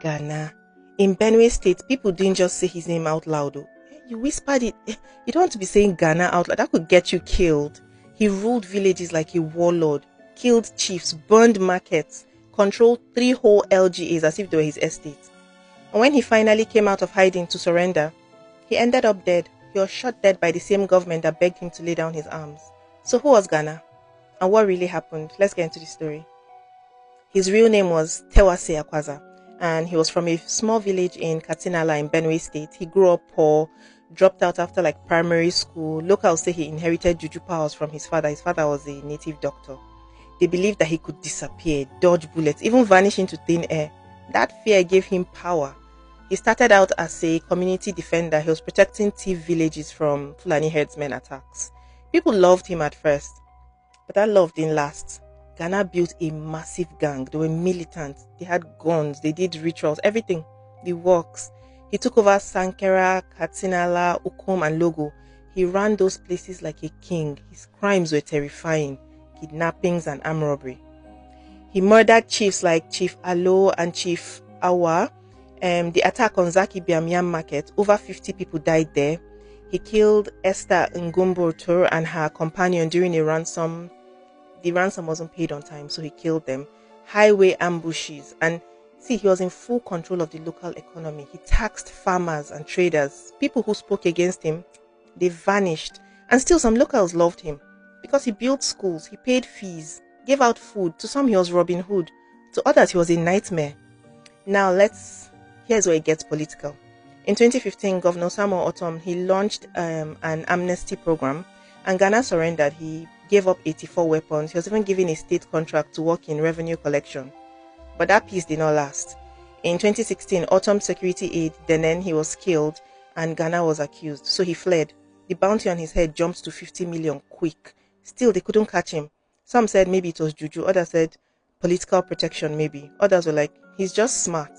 Gana. In Benue State, people didn't just say his name out loud. Oh. You whispered it. You don't want to be saying Gana out loud. That could get you killed. He ruled villages like a warlord, killed chiefs, burned markets, controlled 3 whole LGAs as if they were his estate. And when he finally came out of hiding to surrender, he ended up dead. He was shot dead by the same government that begged him to lay down his arms. So who was Gana? And what really happened? Let's get into the story. His real name was Tewase Akwaza, and he was from a small village in Katinala in Benue State. He grew up poor, dropped out after like primary school. Locals say he inherited juju powers from his father. His father was a native doctor. They believed that he could disappear, dodge bullets, even vanish into thin air. That fear gave him power. He started out as a community defender. He was protecting thief villages from Fulani herdsmen attacks. People loved him at first, but that love didn't last. Gana built a massive gang. They were militant. They had guns. They did rituals, everything, the works. He took over Sankera, Katinala, Ukom, and Logo. He ran those places like a king. His crimes were terrifying: kidnappings and armed robbery. He murdered chiefs like Chief Alo and Chief Awa. The attack on Zaki Biamiam market, over 50 people died there. He killed Esther Ngumburtur and her companion during a ransom. The ransom wasn't paid on time, so he killed them. Highway ambushes. And see, he was in full control of the local economy. He taxed farmers and traders. People who spoke against him, they vanished. And still some locals loved him because he built schools, he paid fees, gave out food. To some he was Robin Hood. To others he was a nightmare. Now here's where it gets political. In 2015, Governor Samuel Otom, he launched an amnesty program, and Gana surrendered. He gave up 84 weapons. He was even given a state contract to work in revenue collection. But that peace did not last. In 2016, Otom's security aide, Denen, he was killed, and Gana was accused. So he fled. The bounty on his head jumped to 50 million quick. Still, they couldn't catch him. Some said maybe it was juju. Others said political protection maybe. Others were like, he's just smart.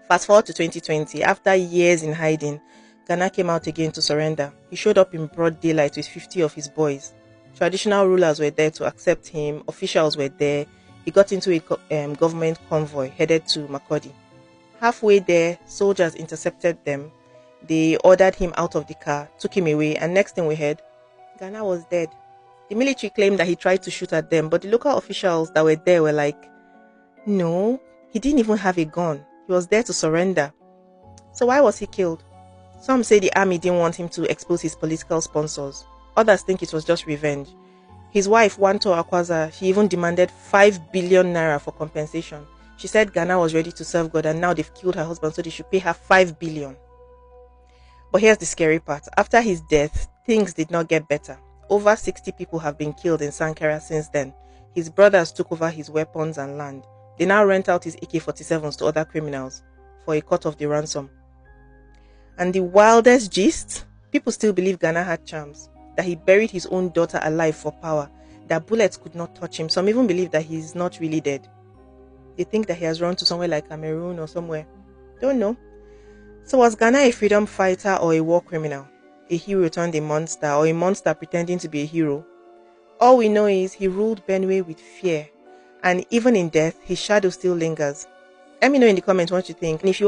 Fast forward to 2020, after years in hiding, Gana came out again to surrender. He showed up in broad daylight with 50 of his boys. Traditional rulers were there to accept him. Officials were there. He got into a government convoy headed to Makurdi. Halfway there, soldiers intercepted them. They ordered him out of the car, took him away, and next thing we heard, Gana was dead. The military claimed that he tried to shoot at them, but the local officials that were there were like, no, he didn't even have a gun. He was there to surrender. So why was he killed? Some say the army didn't want him to expose his political sponsors. Others think it was just revenge. His wife, Wanto Akwaza, she even demanded 5 billion naira for compensation. She said Gana was ready to serve God and now they've killed her husband, so they should pay her 5 billion. But here's the scary part. After his death, things did not get better. Over 60 people have been killed in Sankara since then. His brothers took over his weapons and land. They now rent out his AK-47s to other criminals for a cut of the ransom. And the wildest gist, people still believe Gana had charms, that he buried his own daughter alive for power, that bullets could not touch him. Some even believe that he's not really dead. They think that he has run to somewhere like Cameroon or somewhere. Don't know. So was Gana a freedom fighter or a war criminal? A hero turned a monster, or a monster pretending to be a hero? All we know is he ruled Benue with fear. And even in death, his shadow still lingers. Let me know in the comments what you think. And if you want